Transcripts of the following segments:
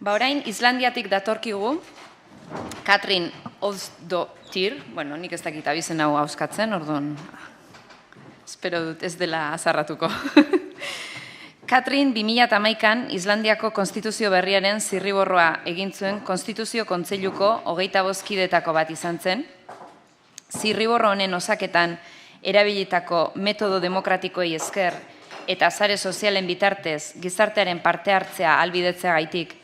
Orain Islandiatik datorkigu, Katrin Osdottir, nik ez dakit abizen hau hauskatzen, orduan, espero dut ez dela azarratuko. Katrin 2011an Islandiako konstituzio berriaren zirriborroa egin zuen Konstituzio Kontseiluko 25 kidetako bat izan zen. Zirriborro honen osaketan erabilitako metodo demokratikoei esker eta sare sozialen bitartez gizartearen parte hartzea ahalbidetzeagaitik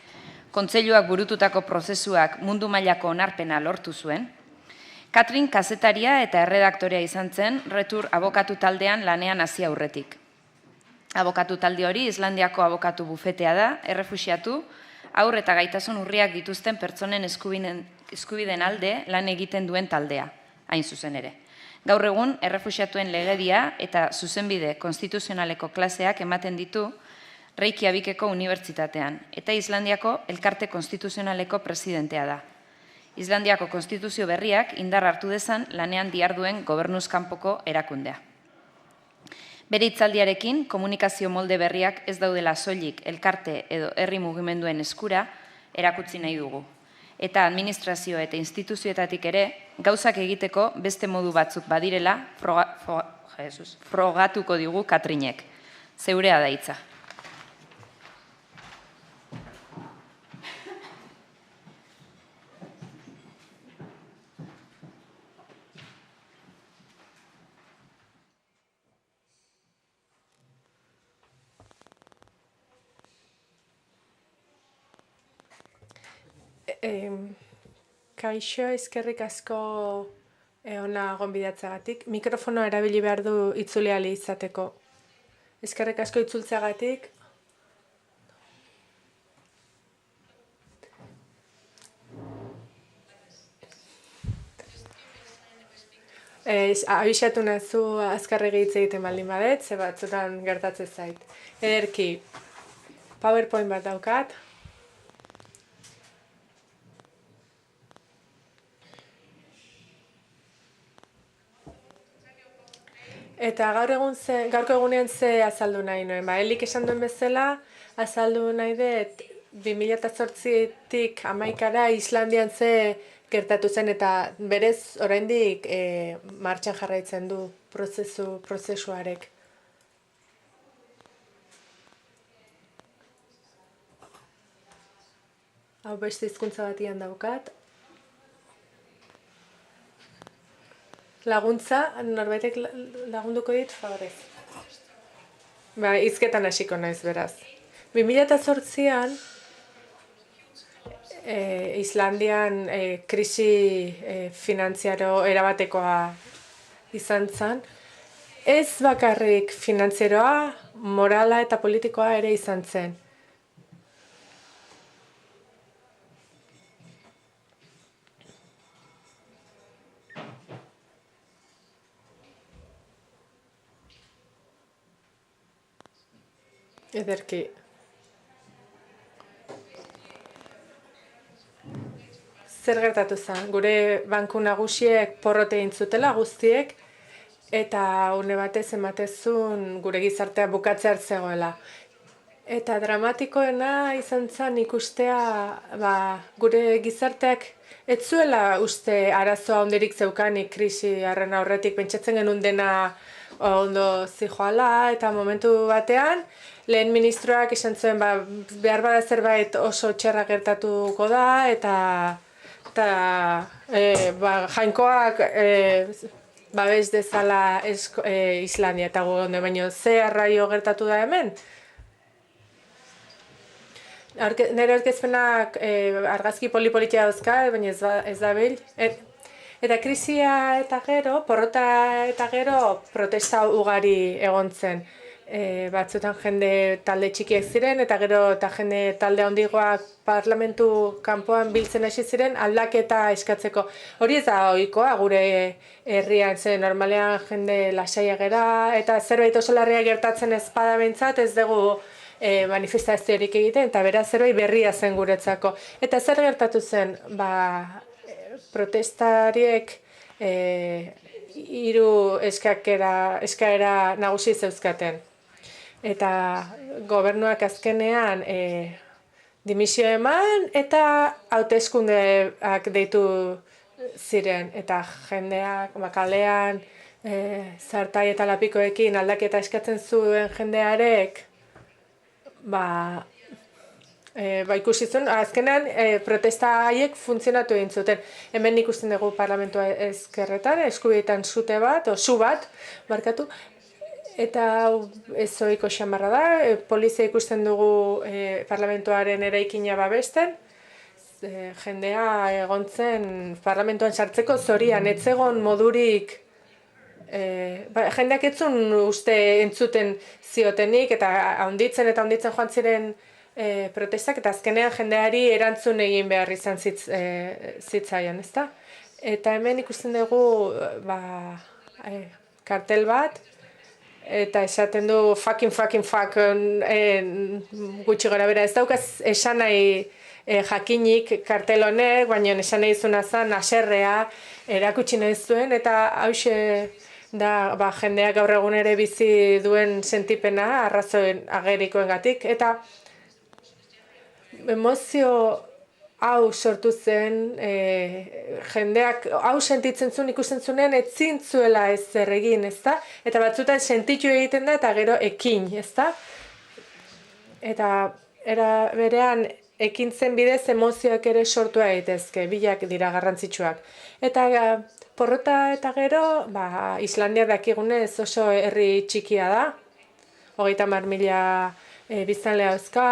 Kontseiluak burututako prozesuak mundu mailako onarpena lortu zuen. Katrin kazetaria eta erredaktorea izan zen Retur abokatu taldean lanean hasi aurretik. Abokatu talde hori Islandiako abokatu bufetea da, errefuxiatu, haur eta gaitasun urriak dituzten pertsonen eskubideen alde lan egiten duen taldea, hain zuzen ere. Gaur egun, errefuxiatuen legedia eta zuzenbide konstituzionaleko klaseak ematen ditu Reykjavikeko unibertsitatean, eta Islandiako elkarte konstituzionaleko presidentea da. Islandiako konstituzio berriak indar hartu dezan lanean diharduen gobernuz kanpoko erakundea. Bere hitzaldiarekin, komunikazio molde berriak ez daudela soilik elkarte edo herri mugimenduen eskura erakutsi nahi dugu. Eta administrazio eta instituzioetatik ere, gauzak egiteko beste modu batzuk badirela frogatuko digu Katrinek. Zeurea da hitza. Kaixo, eskerrik asko ona gonbidatzeagatik. Mikrofonoa erabili behar du itzuli ahal izateko. Eskerrik asko itzultzeagatik. Abisatu nazu azkarregi hitz egiten baldin badet, ze batzutan gertatzen zait. Ederki, PowerPoint bat daukat. Eta gaurko egunean ze azaldu nahi nuen. Elik esan duen bezala, azaldu nahi dut 2008tik 11ara Islandian ze gertatu zen eta berez oraindik martxan jarraitzen du prozesuarek. Hau beste hizkuntza batian daukat. Laguntza, norbaitek lagunduko dit, favorez. Hizketan hasiko naiz beraz. 2008an Islandian krisi finantziaro erabatekoa izan zen. Ez bakarrik finantzieroa, morala eta politikoa ere izan zen. Ederki. Zer gertatu zen? Gure banku nagusiek porrote egin zutela guztiek, eta une batez ematezun gure gizartea bukatzear zegoela. Eta dramatikoena izan zen ikustea gure gizarteak ez zuela uste arazoa honderik zeukanik krisi harren aurretik, pentsatzen genuen dena ondo zijoala, eta momentu batean, lehen ministroak esan zuen, behar bada zerbait oso txarra gertatuko da, eta jainkoak babes dezala Islandia, eta gonde baino ze arraio gertatu da hemen. Nire aurkezpenak argazki polipolitia dauzka, baina ez da bil. Eta krisia eta gero, porrota eta gero, protesta ugari egon zen. Batzutan jende talde txikiak ziren, eta gero eta jende talde handigoak parlamentu kanpoan biltzen hasi ziren aldaketa eskatzeko. Hori ez da ohikoa gure herrian zen, normalean jende lasaia gera, eta zerbait oso larria gertatzen ez bada behintzat, ez dugu manifestaziorik egiten, eta beraz zerbait berria zen guretzako. Eta zer gertatu zen, protestariek hiru eskaera nagusi zeuzkaten. Eta gobernuak azkenean dimisio eman eta hauteskundeak deitu ziren. Eta jendeak kalean zartai eta lapikoekin aldaketa eskatzen zuen jendearek, ikusi zuen, azkenean protesta haiek funtzionatu egin zuten. Hemen ikusten dugu parlamentua ezkerretan, eskubidetan zute bat, o zu bat, markatu, eta ez ohiko xamarra da, polizia ikusten dugu parlamentuaren eraikina babesten, jendea egon zen parlamentuan sartzeko zorian, ez egon modurik, jendeak etzun uste entzuten ziotenik, eta handitzen joan ziren protestak, eta azkenean jendeari erantzun egin behar izan zitzaion, ezta? Eta hemen ikusten dugu kartel bat, eta esaten du fuck, gutxi gora bera. Ez daukaz esan nahi jakinik kartel honek, baina esan nahi zuna zen haserrea erakutsi nahi zuen, eta hauxe da jendeak gaur egun ere bizi duen sentipena arrazoen agerikoengatik, eta emozio hau sortu zen, jendeak hau sentitzen zuen, ikusten zuenean ez zintzuela ez zer egin, ezta? Eta batzutan sentitu egiten da eta gero ekin, ezta? Eta era berean ekintzen bidez emozioak ere sortu daitezke, bilak dira garrantzitsuak. Eta porrota eta gero, Islandia dakigunez oso herri txikia da, 30.000 biztanle dauzka,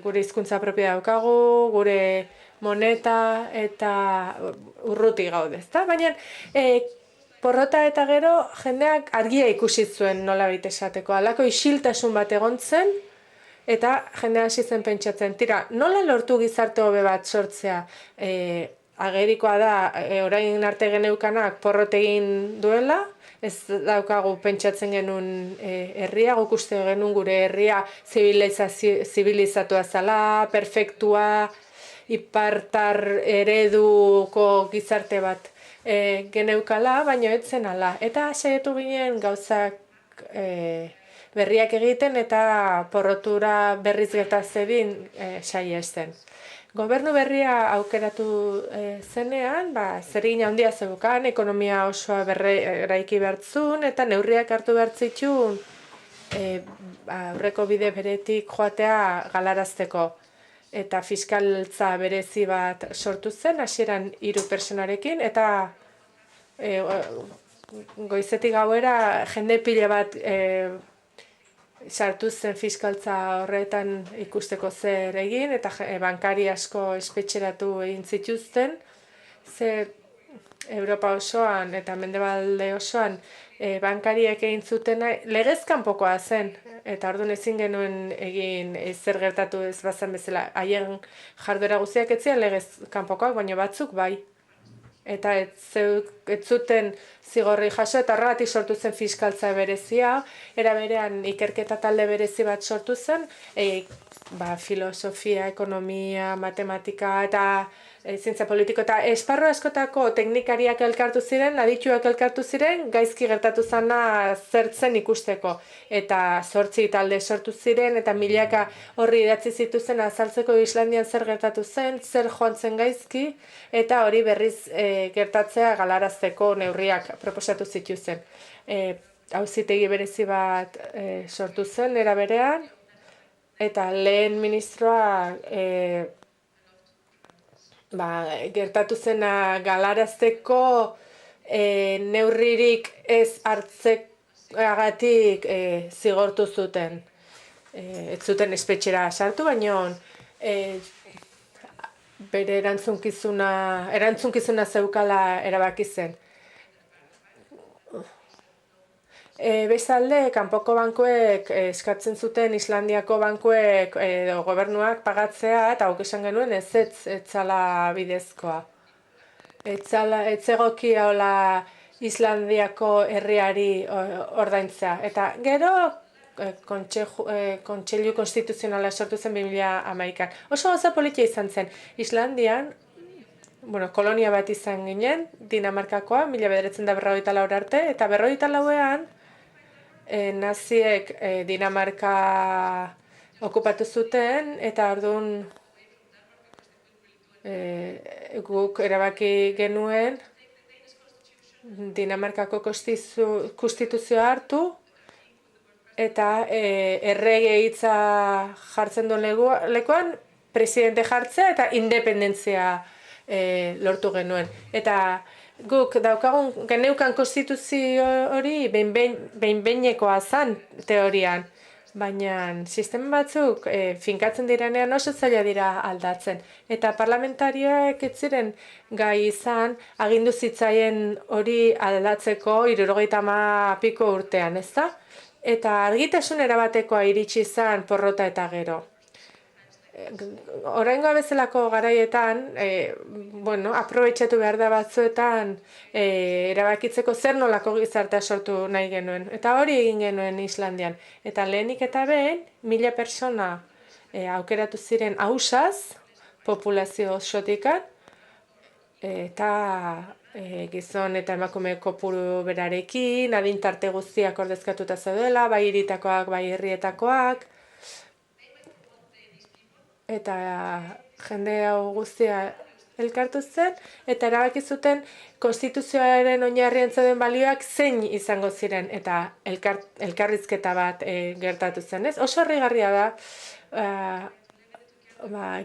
gure hizkuntza propioa daukagu, gure moneta eta urruti gaude, ezta? Baina porrota eta gero jendeak argia ikusi zuen nolabait esateko, halako isiltasun bat egon zen, eta jendea hasi zen pentsatzen, tira, nola lortu gizarte hobe bat sortzea? Agerikoa da, orain arte geneukanak porrot egin duela, ez daukagu pentsatzen genuen herria, guk uste genuen gure herria zibilizatua zala, perfektua, ipartar ereduko gizarte bat geneukala, baina ez zen ala. Eta saiatu ginen gauzak berriak egiten eta porrotura berriz gertatzen saiesten. Gobernu berria aukeratu zenean, zeregin handia zeukan, ekonomia osoa eraiki behartzun, eta neurriak hartu behartzitun aurreko bide beretik joatea galarazteko. Eta fiskaltza berezi bat sortu zen, hasieran 3 pertsonarekin, eta goizetik gauera jende pile bat sartu zen fiskaltza horretan ikusteko zer egin, eta bankari asko espetxeratu egin zituzten, ze Europa osoan eta Mendebalde osoan bankariek egin zuten legez kanpokoa zen, eta orduan ezin genuen egin zer gertatu ez bazan bezala. Haien jarduera guztiak ez ziren legez kanpokoak, baina batzuk bai. Eta ez zuten zigorri jaso, eta horregatik sortu zen fiskaltza berezia, era berean ikerketa talde berezi bat sortu zen, filosofia, ekonomia, matematika eta zientzia politiko, eta esparru askotako teknikariak elkartu ziren, adituak elkartu ziren, gaizki gertatu zana zertzen ikusteko. Eta 8 talde sortu ziren, eta milaka horri idatzi zituzen azaltzeko Islandian zer gertatu zen, zer joan zen gaizki, eta hori berriz gertatzea galarazteko neurriak proposatu zituzen. Auzitegi berezi bat sortu zen, era berean, eta lehen ministroa gertatu zena galarazteko neurririk ez hartzeagatik zigortu zuten. Ez zuten espetxera sartu, baina bere erantzukizuna zeukala erabaki zen. Bestalde, kanpoko bankuek eskatzen zuten Islandiako bankuek edo gobernuak pagatzea, eta guk esan genuen ez zala bidezkoa. Ez egokia hola Islandiako herriari ordaintzea. Eta gero kontseilu konstituzionala sortu zen 2011an. Oso gauza politia izan zen. Islandian, kolonia bat izan ginen, Dinamarkakoa, 1954 arte, eta 1954ean naziek Dinamarka okupatu zuten, eta orduan guk erabaki genuen Dinamarkako konstituzioa hartu, eta errege hitza jartzen duen lekuan, presidente jartzea eta independentzia lortu genuen. Eta guk daukagun geneukan konstituzio hori behin-behinekoa zan teorian, baina sistema batzuk finkatzen direnean oso zaila dira aldatzen. Eta parlamentarioek ez ziren gai izan agindu zitzaien hori aldatzeko 70 piko urtean, ezta? Eta argitasun erabatekoa iritsi izan porrota eta gero. Oraingoa bezalako garaietan, aprobetxatu behar da batzuetan erabakitzeko zer nolako gizartea sortu nahi genuen. Eta hori egin genuen Islandian. Eta lehenik eta behin, 1000 persona aukeratu ziren ausaz, populazio osotikan, eta gizon eta emakume kopuru berarekin, adintarte guztiak ordezkatuta zaudela, bai hiritakoak, bai herrietakoak, eta jende hau guztia elkartu zen, eta erabaki zuten konstituzioaren oinarrian zeuden balioak zein izango ziren, eta elkarrizketa bat gertatu zen, ez? Oso harrigarria da,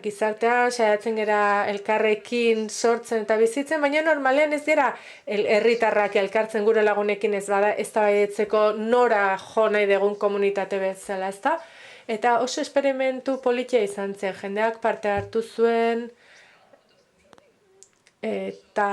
gizartean saiatzen gera elkarrekin sortzen eta bizitzen, baina normalean ez dira herritarrak elkartzen gure lagunekin ez bada, ez da baietzeko nora jo nahi dugun komunitate bezala, ez da? Eta oso esperimentu politia izan zen, jendeak parte hartu zuen, eta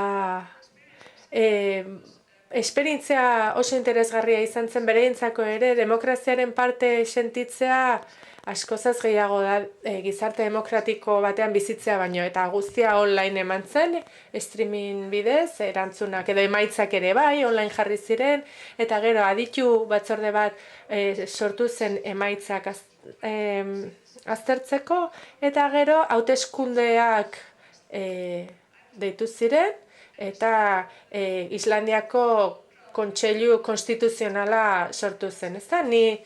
esperientzia oso interesgarria izan zen bereintzako ere, demokraziaren parte sentitzea askozaz gehiago da gizarte demokratiko batean bizitzea baino, eta guztia online eman zen, streaming bidez, erantzunak edo emaitzak ere bai, online jarri ziren, eta gero aditu batzorde bat sortu zen emaitzak aztertzeko, eta gero hauteskundeak deitu ziren, eta Islandiako kontseilu konstituzionala sortu zen, ez da? Ni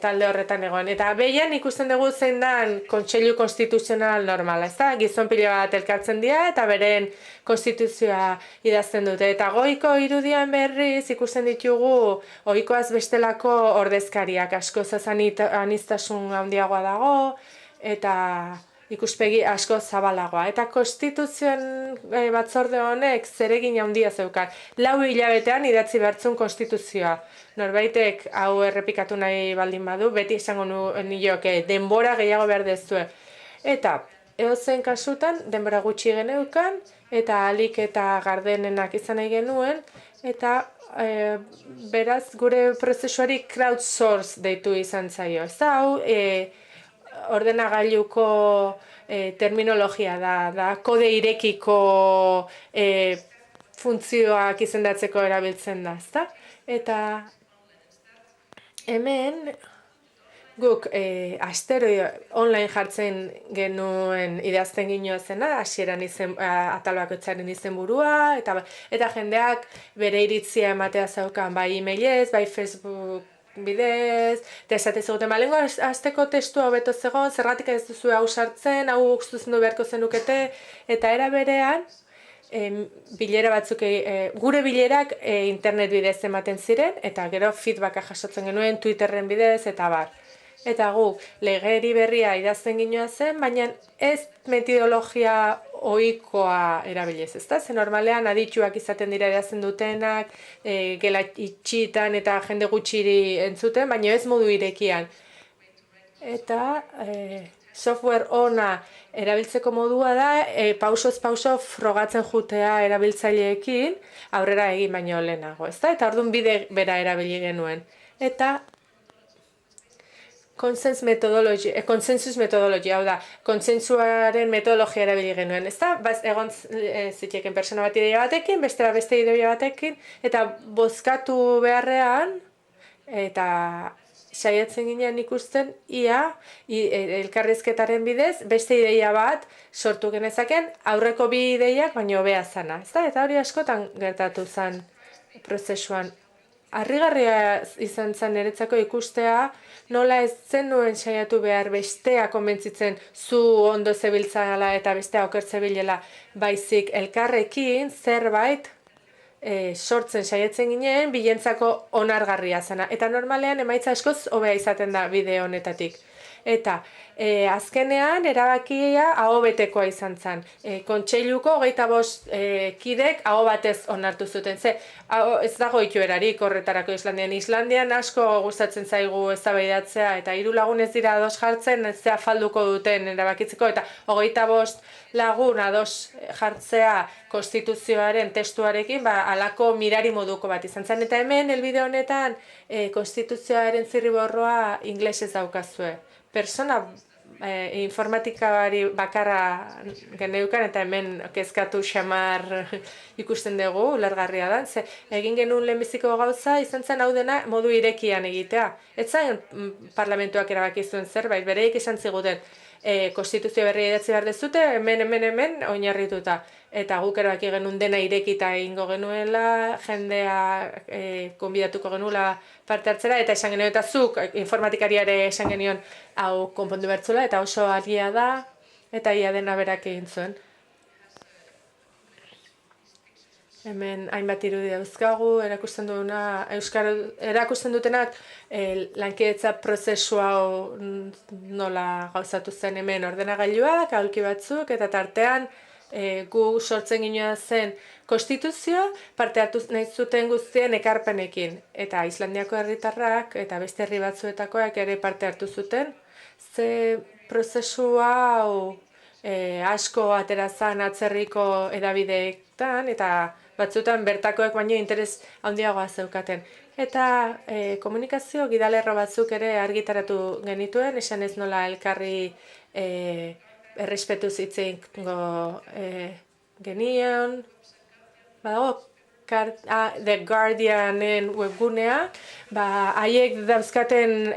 talde horretan egon. Eta behian ikusten dugu zein dan kontseilu konstituzional normala, ez da? Gizon pila bat elkartzen dira eta beren konstituzioa idazten dute. Eta goiko irudian berriz ikusten ditugu ohikoaz bestelako ordezkariak, askoz aniztasun handiagoa dago, eta ikuspegi asko zabalagoa. Eta konstituzioen batzorde honek zeregin handia zeukan. 4 hilabetean idatzi behartzun konstituzioa. Norbaitek hau errepikatu nahi baldin badu, beti esango nioke denbora gehiago behar dezue. Eta edozein kasutan denbora gutxi geneukan, eta alik eta gardenenak izan nahi genuen, eta beraz gure prozesuari crowdsource deitu izan zaio. Ez da hau, ordenagailuko terminologia da kode irekiko funtzioak izendatzeko erabiltzen da, ezta? Eta hemen guk astero online jartzen genuen idazten gineo zena, hasieran atal bakoitzaren izenburua, eta jendeak bere iritzia ematea zaukan bai emailez, bai Facebook bidez, eta esate zuguten, lengo azteko testua hobeto zegoen, zergatik ez duzu hau sartzen, hau zuzendu beharko zenukete, eta era berean, bilera batzuk, gure bilerak internet bidez ematen ziren, eta gero feedbacka jasotzen genuen Twitterren bidez, eta bar. Eta gu, legeri berria idazten ginoa zen, baina ez metodologia ohikoa erabiliz, ezta? Ze normalean adituak izaten dira idazten dutenak, gela itxitan eta jende gutxiri entzuten, baina ez modu irekian. Eta software ona erabiltzeko modua da, pausoz pauso frogatzen jutea erabiltzaileekin, aurrera egin baino lehenago, ezta? Eta orduan bide bera erabili genuen. Eta konsensus metodologia, hau da, konsensuaren metodologia erabili genuen, ez da? Egon ziteken persona bat ideia batekin, bestera beste ideia batekin, eta bozkatu beharrean, eta saiatzen ginean ikusten, elkarrizketaren bidez, beste ideia bat sortu genezaken, aurreko 2 ideiak, baino hobea zana, ez da? Eta hori askotan gertatu zen prozesuan. harrigarria izan zen niretzako ikustea, nola ez zenuen saiatu behar bestea konbentzitzen zu ondo zebiltzala eta bestea oker zebilela, baizik elkarrekin zerbait sortzen saiatzen ginen bilentzako onargarria zena. Eta normalean emaitza askoz hobea izaten da bideo honetatik. Eta azkenean erabakia aho betekoa izan zen. Kontseiluko 25 kidek aho batez onartu zuten. Ez dago itxuerarik horretarako Islandian. Islandian asko gustatzen zaigu eztabaidatzea eta 3 lagun ez dira ados jartzen, ez zea falduko duten erabakitzeko, eta 25 lagun ados jartzea konstituzioaren testuarekin, alako mirari moduko bat izan zen. Eta hemen, elbide honetan, konstituzioaren zirriborroa inglesez daukazue. Persona informatikari bakarra geneukan, eta hemen kezkatu xamar ikusten dugu, ulergarria da. Egin genuen lehenbiziko gauza, izan zen hau dena modu irekian egitea. Ez zain parlamentuak erabaki zuen zerbait, bereik izan ziguten. Konstituzio berri idatzi behar dezute, hemen, oinarrituta. Eta guk erabaki genuen dena irekita egingo genuela, jendea konbidatuko genuela parte hartzera, eta esan genuen eta zuk informatikariare esan genion hau konpondu bertzula, eta oso alia da, eta ia dena berak egin zuen. Hemen hainbat irudi dauzkagu, erakusten dutenak lankidetza prozesu hau nola gauzatu zen hemen ordenagailuak, aholki batzuk, eta tartean gu sortzen ginoa zen konstituzio, parte hartu nahi zuten guztien ekarpenekin. Eta Islandiako herritarrak eta beste herri batzuetakoak ere parte hartu zuten. Ze prozesu hau asko aterazan atzerriko edabideetan, eta batzutan bertakoek baino interes handiagoa zeukaten. Eta komunikazio gidalerro batzuk ere argitaratu genituen, esan ez nola elkarri errespetuz hitzengo genion. Badago, The Guardianen webgunea, haiek dauzkaten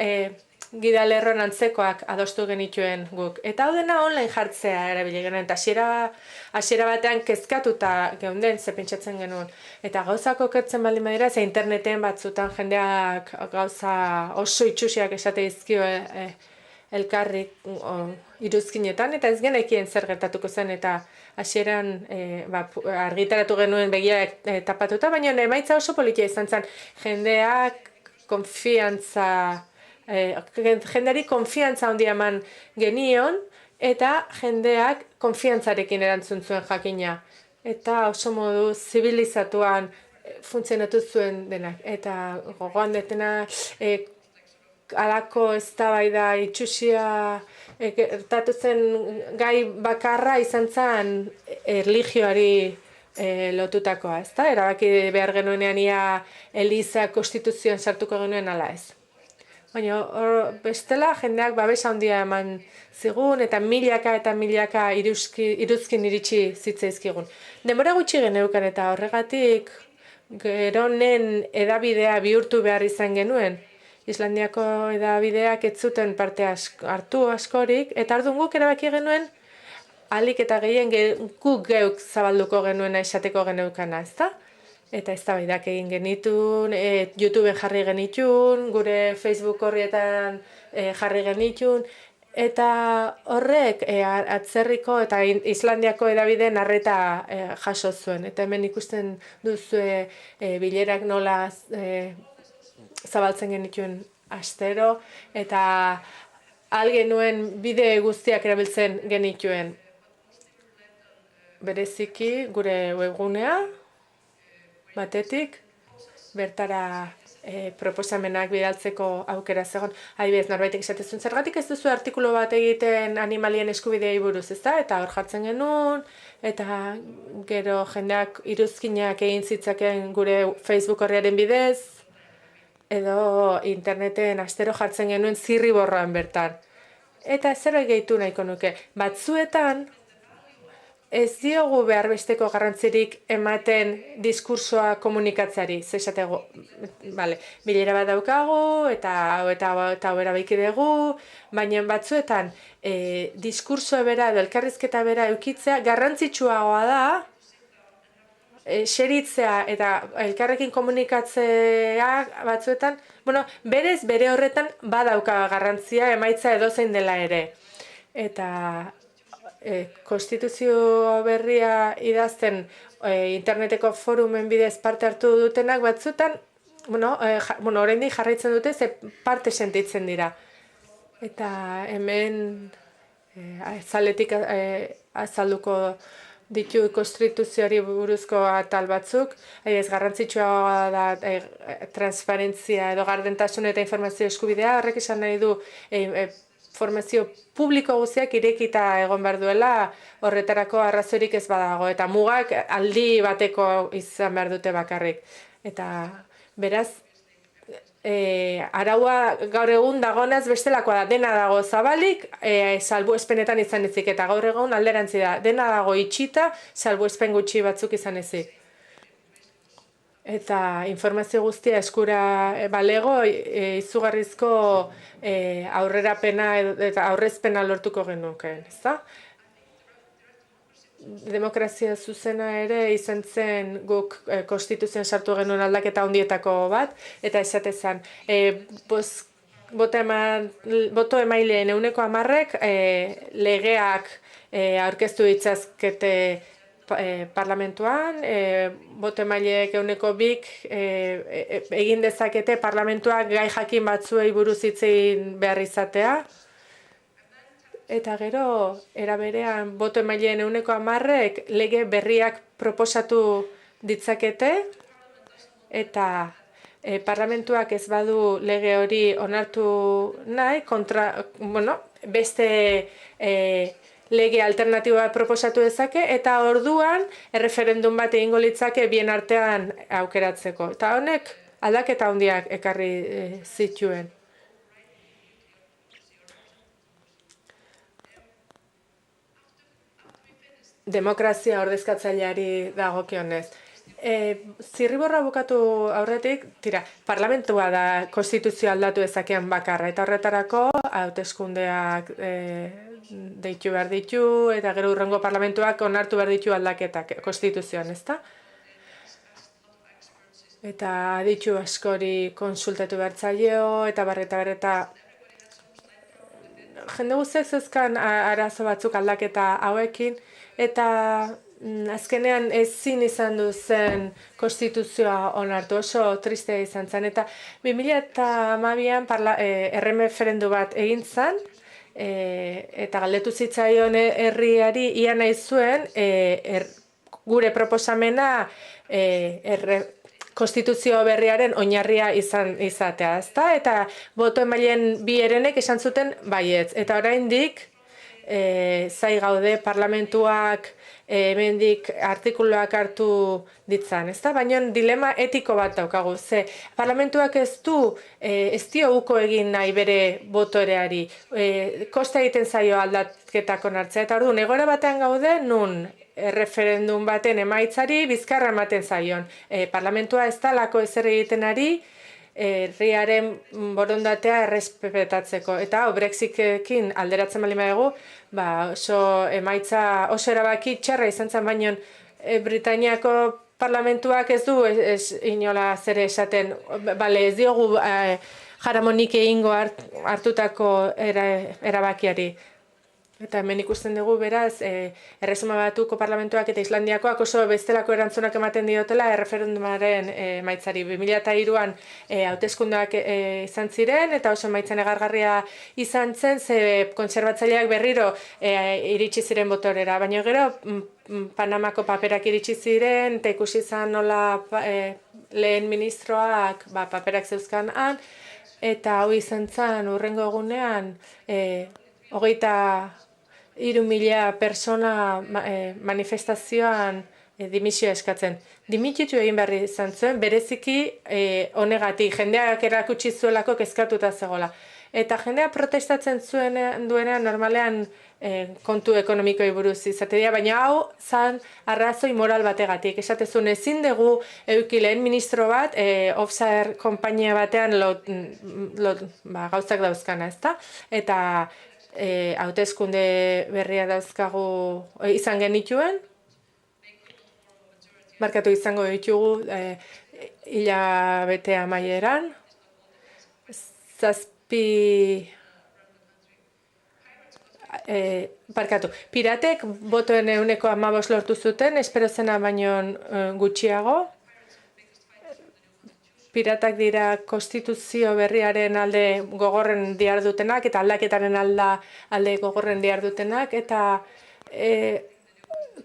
gidalerron antzekoak adostu genituen guk. Eta hau dena online jartzea erabili genuen, eta hasiera batean kezkatuta geunden, ze pentsatzen genuen. Eta gauzako okertzen baldin badira, ze interneten batzutan jendeak gauza oso itxusiak esate dizkio elkarri iruzkinetan, eta ez genekien zer gertatuko zen, eta hasieran argitaratu genuen begiak tapatuta, baina emaitza oso politia izan zen. Jendeari konfiantza handia eman genion, eta jendeak konfiantzarekin erantzun zuen jakina. Eta oso modu zibilizatuan funtzionatu zuen denak. Eta gogoan detena alako eztabaida itxusia gertatu zen gai bakarra izan zen erlijioari lotutakoa, ezta? Erabaki behar genuenean ia Eliza konstituzioan sartuko genuen ala ez. Baina bestela jendeak babesa handia eman zigun, eta milaka iruzkin iritsi zitzaizkigun. Denbora gutxi geneukan, eta horregatik geronen edabidea bihurtu behar izan genuen. Islandiako edabideak ez zuten parte hartu askorik, eta orduan guk erabaki genuen ahalik eta gehien guk geuk zabalduko genuena esateko geneukana, ezta? Eta eztabaidak egin genitun, YouTubeen jarri genitun, gure Facebook horrietan jarri genitun, eta horrek atzerriko eta Islandiako edabideen arreta jaso zuen. Eta hemen ikusten duzue bilerak nola zabaltzen genituen astero, eta genuen bide guztiak erabiltzen genituen. Bereziki gure webgunea, batetik, bertara proposamenak bidaltzeko aukera zegoen. Adibidez, norbaitek esatezun, zergatik ez duzu artikulu bat egiten animalien eskubideei buruz, ezta? Eta hor jartzen genuen, eta gero jendeak iruzkinak egin zitzaken gure Facebook horriaren bidez, edo interneten astero jartzen genuen zirriborroan bertan. Eta zerbait gehitu nahiko nuke. Batzuetan, ez diogu behar besteko garrantzirik ematen diskursoa komunikatzeari. Zesatego, bilera bat daukagu, eta hau erabaiki dugu, baina batzuetan diskursoa bera edo elkarrizketa bera eukitzea garrantzitsuagoa da xeritzea eta elkarrekin komunikatzea batzuetan, berez bere horretan badauka garrantzia emaitza edozein dela ere. Eta konstituzio berria idazten interneteko forumen bidez parte hartu dutenak batzuetan, oraindik jarraitzen dute ze parte sentitzen dira. Eta hemen azaletik azalduko ditu konstituzioari buruzko atal batzuk, garrantzitsua da transparentzia edo gardentasun eta informazio eskubidea, horrek esan nahi du informazio publiko guztiak irekita egon behar duela, horretarako arrazorik ez badago, eta mugak aldi bateko izan behar dute bakarrik. Eta beraz, araua gaur egun dagonaz bestelakoa da, dena dago zabalik, salbuespenetan izan ezik, eta gaur egun alderantzi da, dena dago itxita, salbuespen gutxi batzuk izan ezik. Eta informazio guztia eskura balego, izugarrizko aurrerapena eta aurrezpena lortuko genuke, ezta? Demokrazia zuzena ere izan zen guk konstituzioan sartu genuen aldaketa handietako bat, eta esatezan, boto emaileen 10%ek legeak aurkeztu ditzazkete parlamentuan, boto emaileek 2%k egin dezakete parlamentuak gai jakin batzuei buruz hitz egin behar izatea, eta gero, era berean, boto emaileen 10%ek lege berriak proposatu ditzakete, eta parlamentuak ez badu lege hori onartu nahi, beste lege alternatiboa proposatu dezake, eta orduan erreferendum bat egingo litzake bien artean aukeratzeko. Eta honek aldaketa handiak ekarri zituen. Demokrazia ordezkatzaileari dagokionez. Zirriborra bukatu aurretik, parlamentua da konstituzio aldatu dezakean bakarra, eta horretarako hauteskundeak deitu behar ditu, eta gero hurrengo parlamentuak onartu behar ditu aldaketak konstituzioan, ezta? Eta ditu askori konsultatu behar zaio, eta barreta jende guztiak zeuzkan arazo batzuk aldaketa hauekin, eta azkenean ezin izan du zen konstituzioa onartu, oso tristea izan zen. Eta 2012an erreferendu bat egin zen, eta galdetu zitzaion herriari ia nahi zuen gure proposamena konstituzio berriaren oinarria izatea, ezta? Eta boto emaileen bi herenek esan zuten baietz. Eta oraindik zai gaude parlamentuak hemendik artikuluak hartu ditzan, ezta? Baina dilema etiko bat daukagu, ze parlamentuak ez dio uko egin nahi bere botoreari, kosta egiten zaio aldaketak onartzea, eta orduan egoera batean gaude nun referendum baten emaitzari bizkarra ematen zaion. Parlamentua ez dalako ezer egiten ari, herriaren borondatea errespetatzeko. Eta Brexitekin alderatzen baldin badugu, oso emaitza oso erabaki txarra izan zen, baino Britainiako parlamentuak ez du inola zer esaten, ez diogu jaramonik egingo hartutako erabakiari. Eta hemen ikusten dugu, beraz, Erresuma Batuko parlamentuak eta Islandiakoak oso bestelako erantzunak ematen diotela erreferendumaren emaitzari. 2003an hauteskundeak izan ziren, eta oso emaitza negargarria izan zen, ze kontserbatzaileak berriro iritsi ziren botorera. Baina gero, Panamako paperak iritsi ziren, eta ikusi izan nola lehen ministroak paperak zeuzkan han, eta hau izan zen hurrengo egunean, 23.000 persona manifestazioan dimisioa eskatzen. Dimititu egin behar izan zuen, bereziki honegatik, jendeak erakutsi zuelako kezkatuta zegoela. Eta jendea protestatzen duenean normalean kontu ekonomikoi buruz izatea, baina hau zan arrazoi moral bategatik. Esatezun ezin dugu euki lehen ministro bat, offshore konpainia batean gauzak dauzkana, ezta? Eta hauteskunde berria dauzkagu izan genituen, markatu izango ditugu hilabete amaieran. Piratek botoen 15% lortu zuten, espero zena baino gutxiago. Piratak dira konstituzio berriaren alde gogorren dihardutenak eta aldaketaren alde gogorren dihardutenak, eta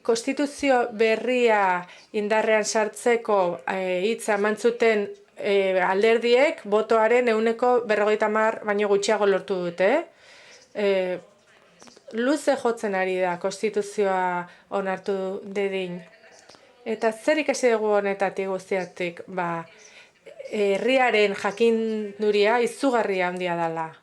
konstituzio berria indarrean sartzeko hitza eman zuten alderdiek botoaren 50% baino gutxiago lortu dute. Luze jotzen ari da konstituzioa onartu dedin. Eta zer ikasi dugu honetatik guztiatik? Herriaren jakinduria izugarria handia dela.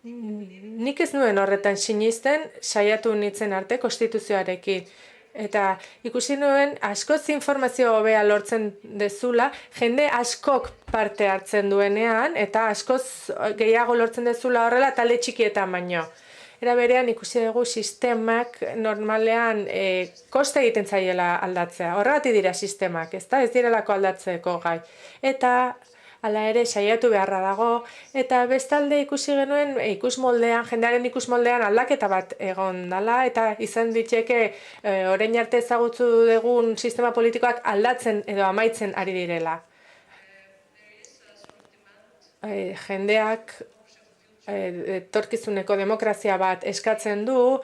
Nik ez nuen horretan sinisten, saiatu nintzen arte konstituzioarekin. Eta ikusi nuen askoz informazio hobea lortzen dezula, jende askok parte hartzen duenean, eta askoz gehiago lortzen dezula horrela talde txikietan baino. Era berean ikusi dugu sistemak normalean koste egiten zaiela aldatzea. Horregatik dira sistemak, ezta? Ez direlako aldatzeko gai. Eta hala ere saiatu beharra dago, eta bestalde ikusi genuen jendearen ikusmoldean aldaketa bat egon dela, eta izan ditzake orain arte ezagutzu dugun sistema politikoak aldatzen edo amaitzen ari direla. Jendeak etorkizuneko demokrazia bat eskatzen du,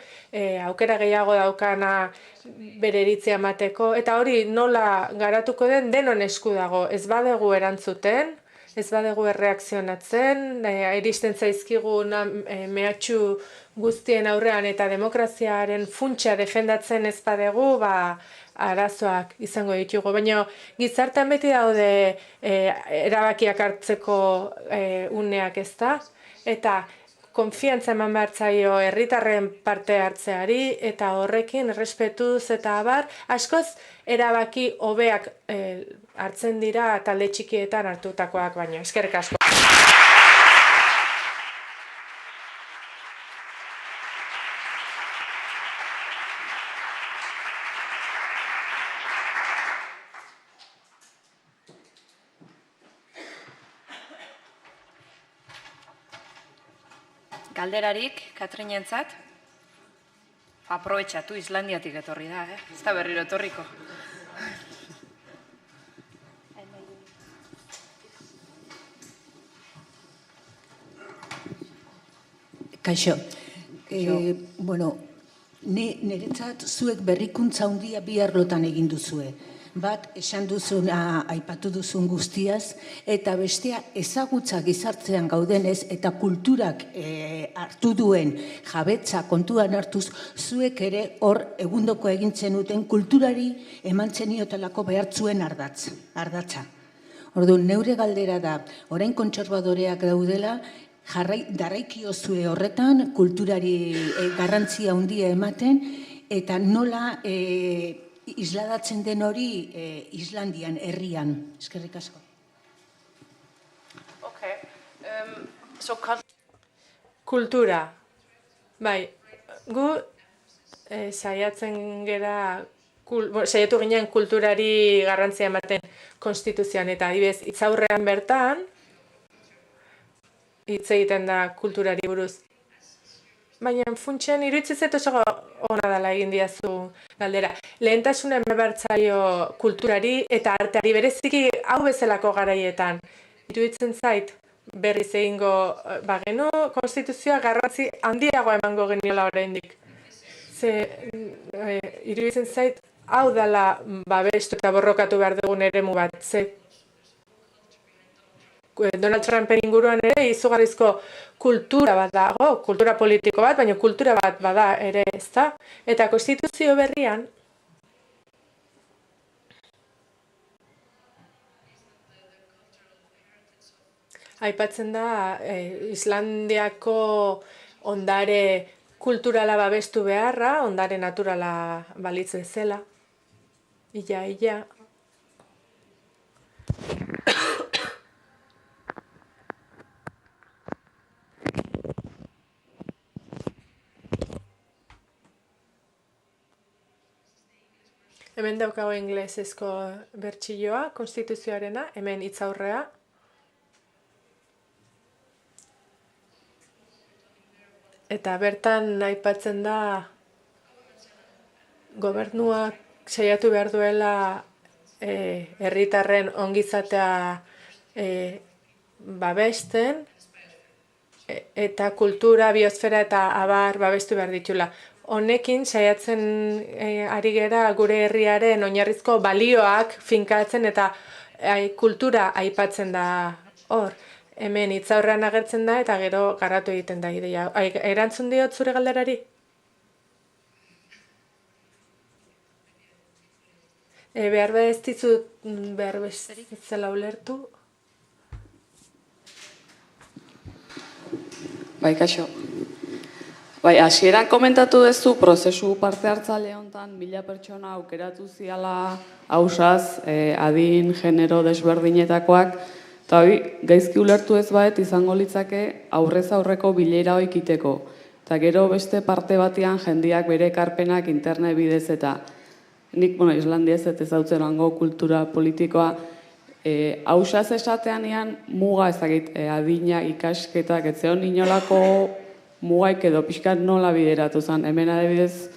aukera gehiago daukana bere iritzia emateko, eta hori nola garatuko den denon esku dago. Ez badegu erantzuten, ez badegu erreakzionatzen, iristen zaizkigun mehatxu guztien aurrean eta demokraziaren funtsa defendatzen ez badegu, arazoak izango ditugu. Baina gizartean beti daude erabakiak hartzeko uneak, ezta? Eta konfiantza eman behar zaio herritarren parte hartzeari, eta horrekin errespetuz eta abar, askoz erabaki hobeak hartzen dira talde txikietan hartutakoak baino. Eskerrik asko. Galderarik, Katrinentzat, aprobetxatu Islandiatik etorri da, ez da berriro etorriko. Kaixo, niretzat zuek berrikuntza handia bi arlotan egin duzue. Bat, esan duzuna, aipatu duzun guztiaz, eta bestea ezagutza gizartzean gaudenez eta kulturak hartu duen jabetza kontuan hartuz, zuek ere hor egundoko egintzen duten kulturari eman zeniotelako behartzuen ardatza. Orduan, neure galdera da, orain kontserbadoreak daudela, darraikio horretan kulturari garrantzia handia ematen, eta nola isladatzen den hori Islandian, herrian. Eskerrik asko. Kultura. Bai, gu saiatu ginen kulturari garrantzia ematen konstituzioan, eta adibidez, hitzaurrean bertan, hitz egiten da kulturari buruz. Baina funtsen iruditzen zait oso ona dela egin diazu galdera. Lehentasuna eman behar zaio kulturari eta arteari bereziki hau bezalako garaietan. Iruditzen zait berriz egingo bagenu konstituzioa garrantzi handiago emango geniola oraindik. Iruditzen zait hau dela babestu eta borrokatu behar dugun eremu bat. Donald Trumpen inguruan ere izugarrizko kultura bat dago, kultura politiko bat, baina kultura bat bada ere, ezta? Eta konstituzio berrian aipatzen da Islandiako ondare kulturala babestu beharra, ondare naturala balitz bezala. Ia. Hemen daukago inglesezko bertsioa, konstituzioarena, hemen hitzaurrea. Eta bertan aipatzen da gobernuak saiatu behar duela herritarren ongizatea babesten, eta kultura, biosfera eta abar babestu behar ditula. Honekin saiatzen ari gera gure herriaren oinarrizko balioak finkatzen eta kultura aipatzen da hor. Hemen hitzaurrean agertzen da eta gero garatu egiten da ideia. Erantzun diot zure galderari? Behar ez dizut, behar zela ulertu. Bai, kaixo. Bai, hasieran komentatu duzu prozesu parte hartzaile honetan 1000 pertsona aukeratu ziala ausaz, adin, genero desberdinetakoak, eta gaizki ulertu ez baet izango litzake aurrez aurreko bilera ikiteko. Eta gero beste parte batean jendiak bere ekarpenak internet bidez eta nik, Islandiaz ez ezautzen hango kultura politikoa, ausaz esatean ean muga ezagit, adina, ikasketak, ez zeon inolako mugaik edo pixkat nola bideratu zen. Hemen adibidez,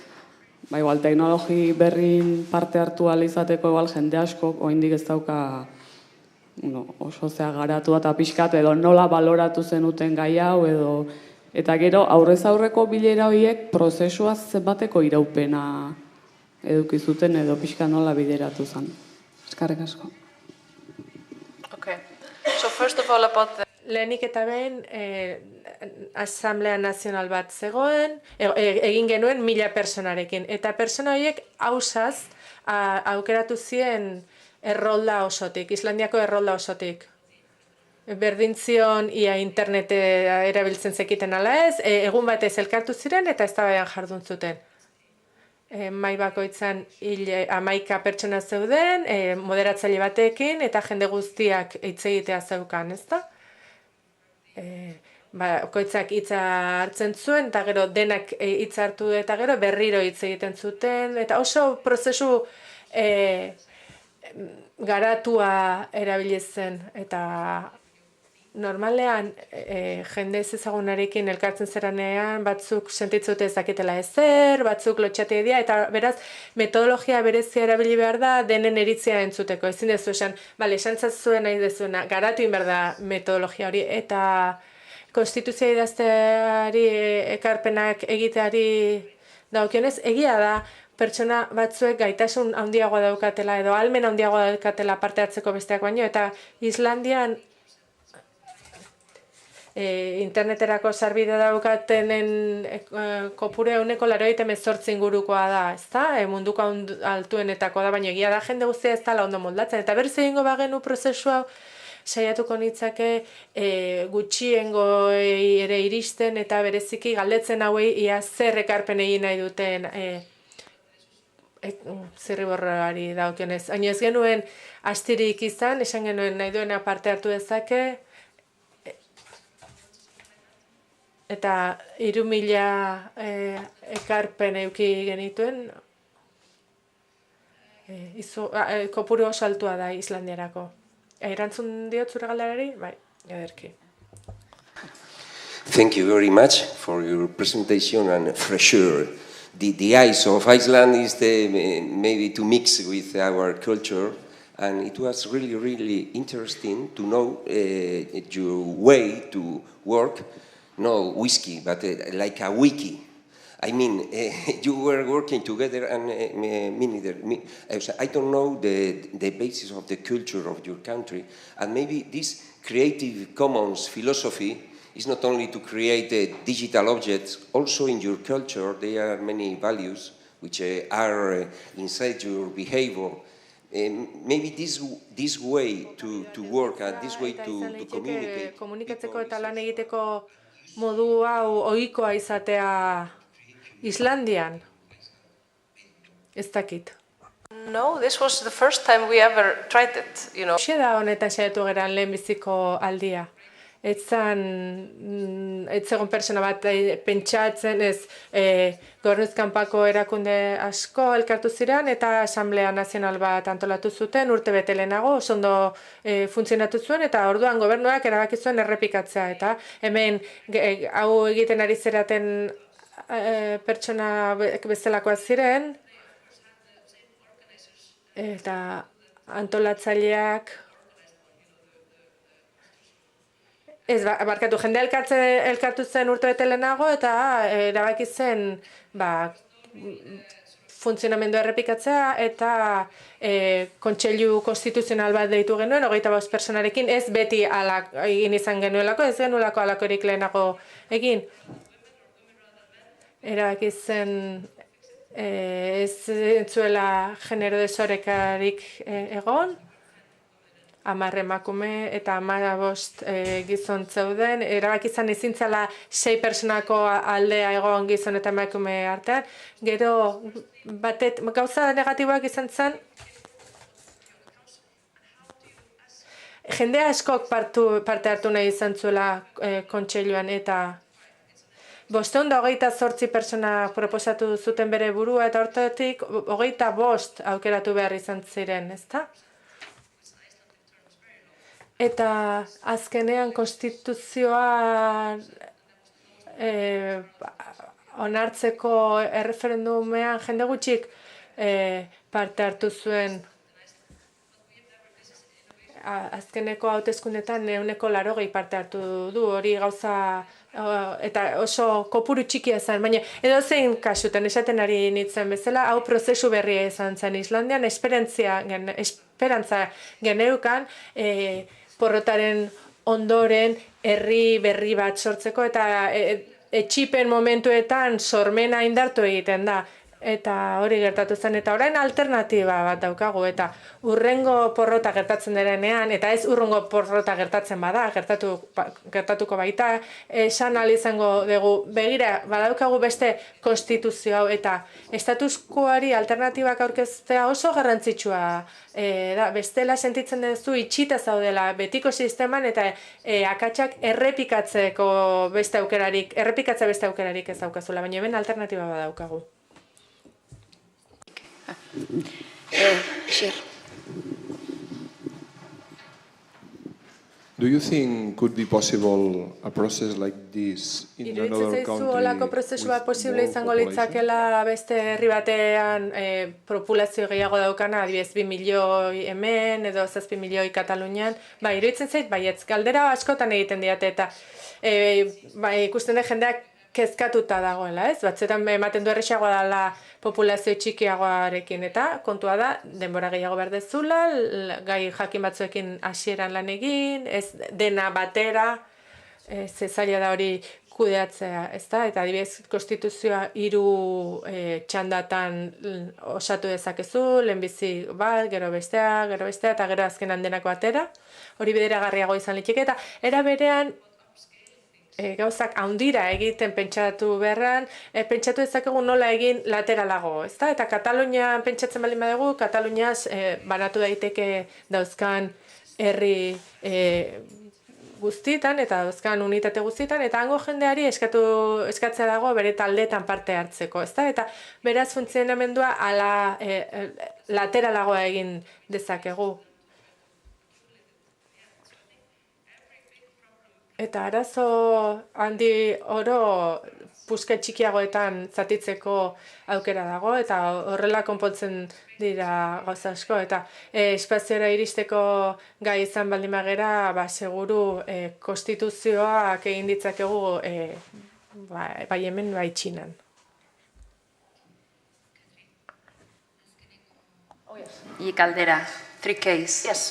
igual, teknologi berrin parte hartu izateko igual jende asko, oraindik ez dauka oso zea garatu eta pixkat edo nola baloratu zenuten gai hau edo eta gero aurrez aurreko bilera horiek prozesua zenbateko iraupena eduki zuten edo pixka nola bideratu zen. Eskerrik asko. Okay. So first of all about the... Lehenik eta behin Asamblea Nazional bat zegoen, egin genuen 1000 personarekin. Eta persona horiek ausaz aukeratu zien errolda osotik, Islandiako errolda osotik. Berdintzion ia internete erabiltzen zekiten ala ez, egun batez elkartu ziren eta eztabaidan jardun zuten. Mahai bakoitzan 11 pertsona zeuden, moderatzaile batekin eta jende guztiak hitz egitea zeukan, ezta? Bakoitzak hitza hartzen zuen eta gero denak hitza hartu eta gero berriro hitz egiten zuten eta oso prozesu garatua erabilizen eta normalean jende ez ezagunarekin elkartzen zeranean batzuk sentitzute ez dakitela ezer, batzuk lotxate dira eta beraz metodologia berezia erabili behar da denen eritzia entzuteko. Ezin dezu esan, esan zazuen nahi dezuena, garatu behar da metodologia hori eta konstituzioa idazteari ekarpenak egiteari dagokionez, egia da pertsona batzuek gaitasun handiagoa daukatela edo ahalmen handiagoa daukatela parte hartzeko besteak baino eta Islandian interneterako sarbide daukatenen kopure euneko 98 ingurukoa da, ezta? Munduko altuenetako da, baina egia da jende guztia ez dela ondo moldatzen. Eta berriz egingo bagenu prozesua saiatuko nitzake gutxiengo ere iristen eta bereziki galdetzen hauei ia zer ekarpen egin nahi duten zirriborroari dagokionez. Baina ez genuen astirik izan, esan genuen nahi duena parte hartu dezake, eta 3000 ekarpen eduki genituen, kopuru oso altua da Islandiarako. Erantzun diot zure galderari? Bai, ederki. Thank you very much for your presentation and for sure. The eyes of Iceland is maybe to mix with our culture, and it was really, really interesting to know your way to work. No whiskey, but like a wiki. I mean, you were working together, and I don't know the basis of the culture of your country, and maybe this Creative Commons philosophy is not only to create digital objects, also in your culture there are many values which are inside your behavior. Maybe this way to work and this way to communicate. Komunikatzeko eta lan egiteko modu hau ohikoa izatea Islandian? Ez dakit. No, this was the first time we ever tried it, you know. Hoxe da honetan saiatu geran lehenbiziko aldia. ez zegoen persona bat pentsatzen, ez gobernuz kanpako erakunde asko elkartu ziren eta Asamblea Nazional bat antolatu zuten urte bete lehenago, oso ondo funtzionatu zuen eta orduan gobernuak erabaki zuen errepikatzea eta hemen hau egiten ari zeraten pertsona bezalakoak ziren eta antolatzaileak ez, barkatu, jende elkartu zen urte bete lehenago eta erabaki zen funtzionamendu errepikatzea eta kontseilu konstituzional bat deitu genuen, 25 personarekin, ez beti egin izan genuelako, ez genuelako alakorik lehenago egin. Erabaki zen ez zuela genero desorekarik egon, 10 emakume eta 15 gizon zeuden. Erabaki izan ezin zela 6 personako aldea egon gizon eta emakume artean. Gero gauza negatiboak izan zen, jende askok parte hartu nahi izan zuela kontseiluan eta 528 persona proposatu zuten bere burua eta hortatik 25 aukeratu behar izan ziren, ezta? Eta azkenean konstituzioa onartzeko erreferendumean jende gutxik parte hartu zuen. Azkeneko hauteskundetan 180 parte hartu du, hori gauza eta oso kopuru txikia zen, baina edozein kasutan esaten ari nintzen bezala, hau prozesu berria izan zen Islandian, esperantza geneukan, porrotaren ondoren herri berri bat sortzeko eta etxipen momentuetan sormena indartu egiten da. Eta hori gertatu zen, eta orain alternatiba bat daukagu, eta urrengo porrota gertatzen denean, eta ez urrengo porrota gertatzen bada, gertatuko baita, esan ahal izango dugu, begira, badaukagu beste konstituzio hau, eta status quoari alternatibak aurkeztea oso garrantzitsua da, bestela sentitzen duzu itxita zaudela betiko sisteman, eta akatsak errepikatzea beste aukerarik ez daukazula, baina hemen alternatiba badaukagu. Xer. Do you think could be possible a process like this in another country? Olako prozesu bat posible izango litzakela beste herri batean populazio gehiago daukana, adibidez 2 milioi hemen edo 7 milioi Katalunian. Iruditzen zait, baietz, galdera askotan egiten diate eta ikusten da jendeak kezkatuta dagoela, ez? Batzetan ematen du erresagoa dela populazio txikiagoarekin eta kontua da, denbora gehiago behar dezula, gai jakin batzuekin hasieran lan egin, ez dena batera, ze zaila da hori kudeatzea, ezta? Eta adibidez, konstituzioa 3 txandatan osatu dezakezu, lehenbizi bat, gero bestea, eta gero azkenan denako atera, hori bideragarriago izan liteke, eta era berean, gauzak handira egiten pentsatu beharran, pentsatu dezakegu nola egin lateralago, ezta? Eta Katalunian pentsatzen baldin badugu, Kataluniaz banatu daiteke dauzkan herri guztietan eta dauzkan unitate guztietan, eta hango jendeari eskatzea dago bere taldeetan parte hartzeko, ezta? Eta beraz funtzionamendua lateralagoa egin dezakegu. Eta arazo handi oro puske txikiagoetan zatitzeko aukera dago, eta horrela konpontzen dira gauza asko, eta espaziora iristeko gai izan baldin bagera, seguru konstituzioak egin ditzakegu bai hemen, bai Txinan. Caldera, 3 case. Yes.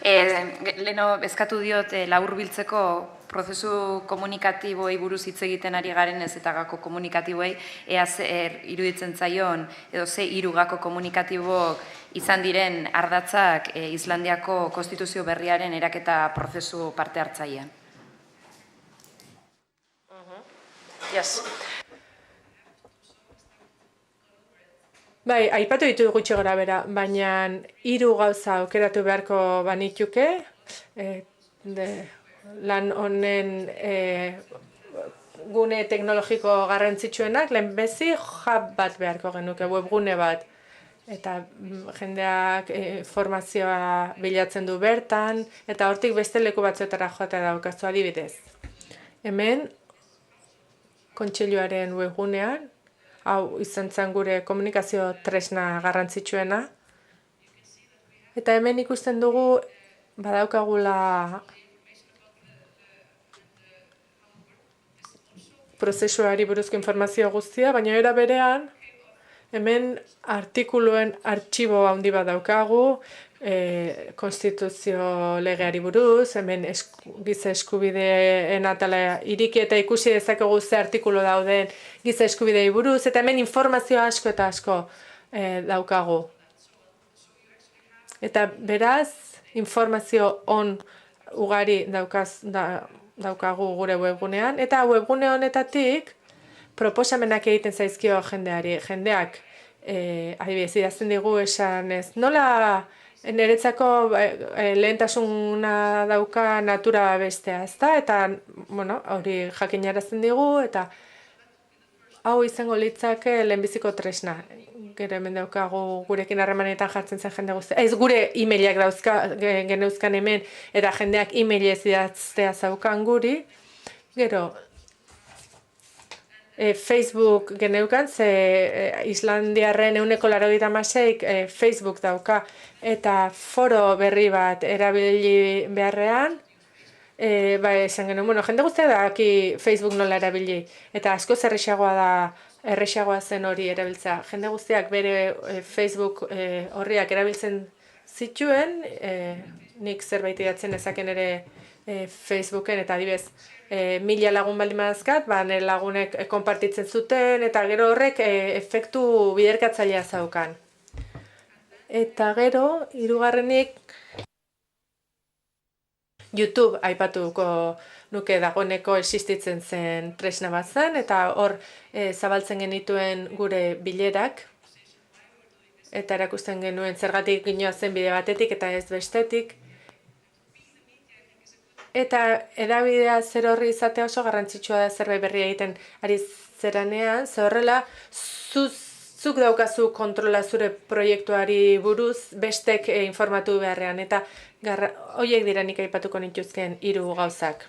Leno eskatu diot laburbiltzeko prozesu komunikatiboei buruz hitz egiten ari garenez eta gako komunikatiboei ea zer iruditzen zaion edo ze hiru gako komunikatibok izan diren ardatzak Islandiako konstituzio berriaren eraketa prozesu parte hartzailean. Yes. Bai, aipatu ditu gutxi gora bera, baina 3 gauza aukeratu beharko banituke, lan honen gune teknologiko garrantzitsuenak, lehenbezi hub bat beharko genuke, webgune bat. Eta jendeak informazioa bilatzen du bertan, eta hortik beste leku batzuetara joatea daukazu adibidez. Hemen, kontseiluaren webgunean, hau izan zen gure komunikazio tresna garrantzitsuena, eta hemen ikusten dugu badaukagula prozesuari buruzko informazio guztia, baina era berean, hemen artikuluen artxibo handi bat daukagu, konstituzio legeari buruz, hemen giza eskubideen atala iriki eta ikusi dezakegu ze artikulu dauden giza eskubidei buruz, eta hemen informazio asko eta asko daukagu. Eta beraz, informazio on ugari daukagu gure webgunean, eta webgune honetatik proposamenak egiten zaizkio jendeari. Jendeak, adibidez, idazten digu esan ez, nola niretzako lehentasuna dauka natura bestea, ezta? Eta, bueno, hori jakinarazten digu, eta hau izango litzake lehenbiziko tresna. Gero hemen daukagu gurekin harremanetan jartzen zen jende guztia. Ez gure e-mailak geneuzkan hemen, eta jendeak e-mailez idaztea zaukan guri. Gero, Facebook geneukan, ze Islandiarren 96 Facebook dauka, eta foro berri bat erabili beharrean, esan genuen, bueno, jende guztia da aki Facebook nola erabili, eta asko errexagoa zen hori erabiltza. Jende guztiak bere Facebook horriak erabiltzen zituen, nik zerbait idatzen ezaken ere Facebooken, eta adibez, 1000 lagun baldin badazkat, nire lagunek konpartitzen zuten, eta gero horrek efektu biderkatzailea zaukan. Eta gero, hirugarrenik, YouTube aipatuko nuke dagoeneko existitzen zen tresna bat zen, eta hor zabaltzen genituen gure bilerak, eta erakusten genuen zergatik ginoa zen bide batetik eta ez bestetik. Eta edabidea zer horri izatea oso garrantzitsua da zerbait berria egiten ari zeranean, ze horrela zuk daukazu kontrola zure proiektuari buruz bestek informatu beharrean, eta horiek dira nik aipatuko nituzken 3 gauzak.